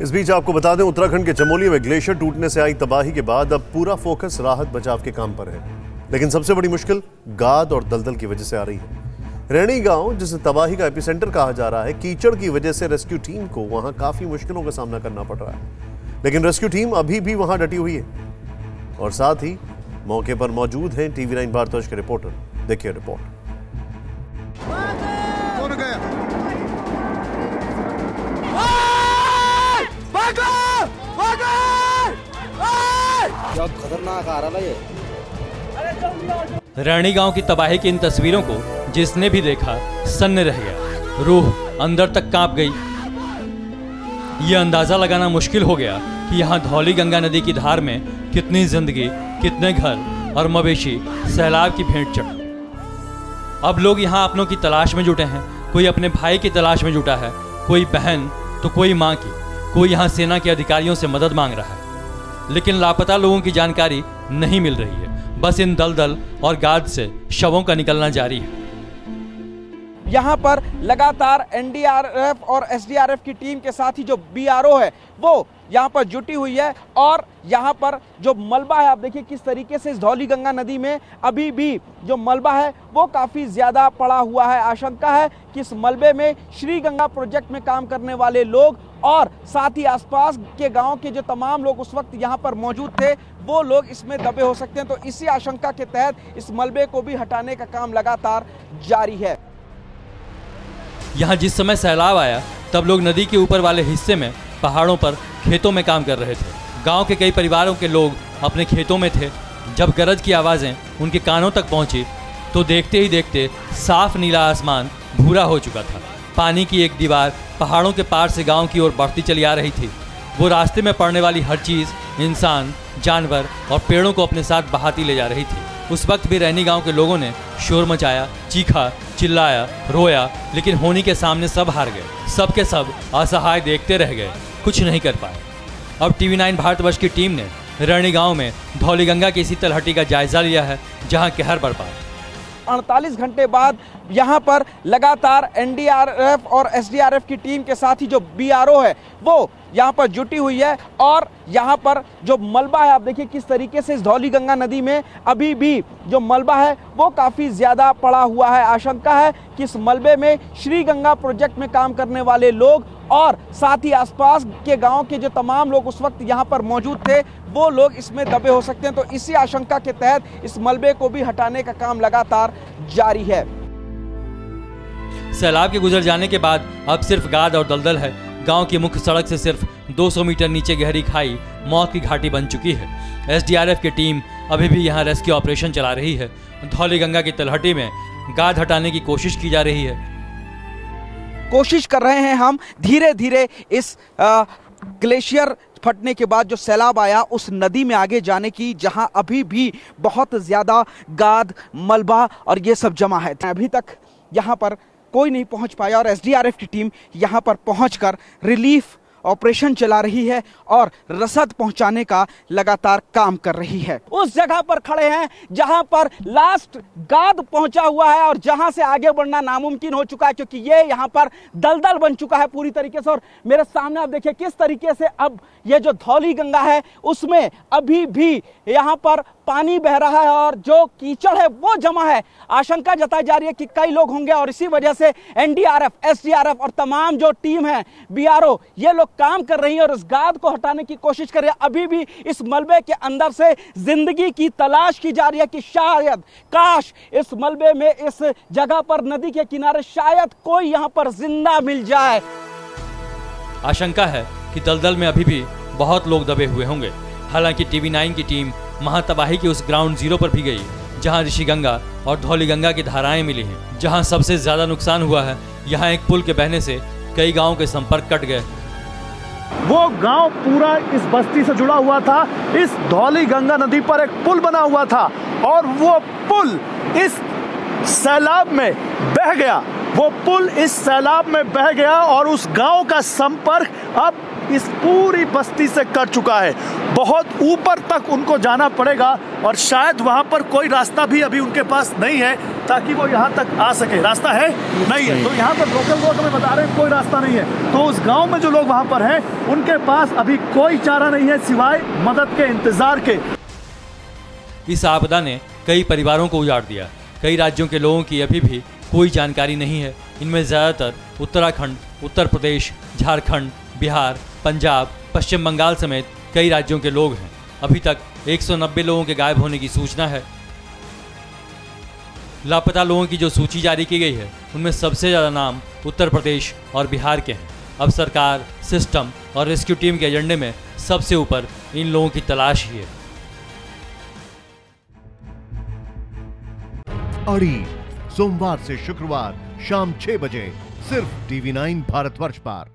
इस बीच आपको बता दें, उत्तराखंड के चमोली में ग्लेशियर टूटने से आई तबाही के बाद अब पूरा फोकस राहत बचाव के काम पर है। लेकिन सबसे बड़ी मुश्किल गाद और दलदल की वजह से आ रही है। रैणी गांव, जिसे तबाही का एपिसेंटर कहा जा रहा है, कीचड़ की वजह से रेस्क्यू टीम को वहां काफी मुश्किलों का सामना करना पड़ रहा है। लेकिन रेस्क्यू टीम अभी भी वहां डटी हुई है और साथ ही मौके पर मौजूद हैं TV9 भारतवर्ष के रिपोर्टर। देखिए रिपोर्ट। क्या खतरनाक आ रहा है ये। रैणी गांव की तबाही की इन तस्वीरों को जिसने भी देखा सन्न रह गया, रूह अंदर तक कांप गई। ये अंदाजा लगाना मुश्किल हो गया कि यहाँ धौली गंगा नदी की धार में कितनी जिंदगी, कितने घर और मवेशी सैलाब की भेंट चढ़े। अब लोग यहाँ अपनों की तलाश में जुटे हैं। कोई अपने भाई की तलाश में जुटा है, कोई बहन तो कोई माँ की, कोई यहाँ सेना के अधिकारियों से मदद मांग रहा है। लेकिन लापता लोगों की जानकारी नहीं मिल रही है। बस इन दलदल और गाद से शवों का निकलना जारी है। यहाँ पर लगातार NDRF और SDRF की टीम के साथ ही जो BRO है वो यहाँ पर जुटी हुई है। और यहाँ पर जो मलबा है, आप देखिए किस तरीके से इस धौली गंगा नदी में अभी भी जो मलबा है वो काफ़ी ज़्यादा पड़ा हुआ है। आशंका है कि इस मलबे में श्री गंगा प्रोजेक्ट में काम करने वाले लोग और साथ ही आसपास के गांव के जो तमाम लोग उस वक्त यहाँ पर मौजूद थे वो लोग इसमें दबे हो सकते हैं। तो इसी आशंका के तहत इस मलबे को भी हटाने का काम लगातार जारी है। यहाँ जिस समय सैलाब आया तब लोग नदी के ऊपर वाले हिस्से में पहाड़ों पर खेतों में काम कर रहे थे। गांव के कई परिवारों के लोग अपने खेतों में थे। जब गरज की आवाज़ें उनके कानों तक पहुंची तो देखते ही देखते साफ नीला आसमान भूरा हो चुका था। पानी की एक दीवार पहाड़ों के पार से गांव की ओर बढ़ती चली आ रही थी। वो रास्ते में पड़ने वाली हर चीज़, इंसान, जानवर और पेड़ों को अपने साथ बहाती ले जा रही थी। उस वक्त भी रैनी गांव के लोगों ने शोर मचाया, चीखा, चिल्लाया, रोया, लेकिन होनी के सामने सब हार गए। सब के सब असहाय देखते रह गए, कुछ नहीं कर पाए। अब TV9 भारतवर्ष की टीम ने रैनी गांव में धौली गंगा की इसी तलहटी का जायजा लिया है जहां कहर बरपा। 48 घंटे बाद यहाँ पर लगातार NDRF और SDRF की टीम के साथ ही जो BRO है वो यहाँ पर जुटी हुई है। और यहाँ पर जो मलबा है, आप देखिए किस तरीके से इस धौली गंगा नदी में अभी भी जो मलबा है वो काफ़ी ज़्यादा पड़ा हुआ है। आशंका है कि इस मलबे में श्री गंगा प्रोजेक्ट में काम करने वाले लोग और साथ ही आसपास के गांव के जो तमाम लोग उस वक्त यहाँ पर मौजूद थे वो लोग इसमें दबे हो सकते हैं। तो इसी आशंका के तहत इस मलबे को भी हटाने का काम लगातार जारी है। सैलाब के गुजर जाने के बाद अब सिर्फ गाद और दलदल है। गांव की मुख्य सड़क से सिर्फ 200 मीटर नीचे गहरी खाई मौत की घाटी बन चुकी है। SDRF की टीम अभी भी यहाँ रेस्क्यू ऑपरेशन चला रही है। धौली गंगा की तलहटी में गाद हटाने की कोशिश की जा रही है। कोशिश कर रहे हैं हम धीरे धीरे इस ग्लेशियर फटने के बाद जो सैलाब आया उस नदी में आगे जाने की, जहां अभी भी बहुत ज़्यादा गाद, मलबा और ये सब जमा है। अभी तक यहाँ पर कोई नहीं पहुंच पाया और SDRF की टीम यहाँ पर पहुंचकर रिलीफ ऑपरेशन चला रही है और रसद पहुंचाने का लगातार काम कर रही है। उस जगह पर खड़े हैं जहां पर लास्ट गाद पहुंचा हुआ है और जहां से आगे बढ़ना नामुमकिन हो चुका है, क्योंकि ये यहां पर दलदल बन चुका है पूरी तरीके से। और मेरे सामने आप देखिए किस तरीके से अब ये जो धौली गंगा है उसमें अभी भी यहाँ पर पानी बह रहा है और जो कीचड़ है वो जमा है। आशंका जताई जा रही है कि कई लोग होंगे और इसी वजह से NDRF, SDRF और तमाम जो टीम है BRO ये लोग काम कर रही है और इस गाद को हटाने की कोशिश कर रही है। अभी भी इस मलबे के अंदर से जिंदगी की तलाश की जा रही है कि शायद, काश इस मलबे में, इस जगह पर, नदी के किनारे शायद कोई यहाँ पर जिंदा मिल जाए। आशंका है कि दलदल में अभी भी बहुत लोग दबे हुए होंगे। हालांकि TV9 की टीम महातबाही के उस ग्राउंड जीरो पर भी गई जहां ऋषि गंगा और धौली गंगा की धाराएं मिली हैं। जहां सबसे ज्यादा नुकसान हुआ है, यहां एक पुल के बहने से कई गांवों के संपर्क कट गए। वो गांव पूरा इस बस्ती से जुड़ा हुआ था। इस धौली गंगा नदी पर एक पुल बना हुआ था और वो पुल इस सैलाब में बह गया। और उस गांव का संपर्क अब इस पूरी बस्ती से कट चुका है। बहुत ऊपर तक उनको जाना पड़ेगा और शायद वहां पर कोई रास्ता भी अभी उनके पास नहीं है ताकि वो यहाँ तक आ सके। रास्ता है नहीं है, तो यहाँ पर लोकल लोग हमें बता रहे हैं कोई रास्ता नहीं है। तो उस गांव में जो लोग वहां पर हैं उनके पास अभी कोई चारा नहीं है सिवाय मदद के इंतजार के। इस आपदा ने कई परिवारों को उजाड़ दिया। कई राज्यों के लोगों की अभी भी कोई जानकारी नहीं है। इनमें ज़्यादातर उत्तराखंड, उत्तर प्रदेश, झारखंड, बिहार, पंजाब, पश्चिम बंगाल समेत कई राज्यों के लोग हैं। अभी तक 190 लोगों के गायब होने की सूचना है। लापता लोगों की जो सूची जारी की गई है उनमें सबसे ज़्यादा नाम उत्तर प्रदेश और बिहार के हैं। अब सरकार, सिस्टम और रेस्क्यू टीम के एजेंडे में सबसे ऊपर इन लोगों की तलाश ही है। अड़ी सोमवार से शुक्रवार शाम 6 बजे सिर्फ TV9 भारतवर्ष पर।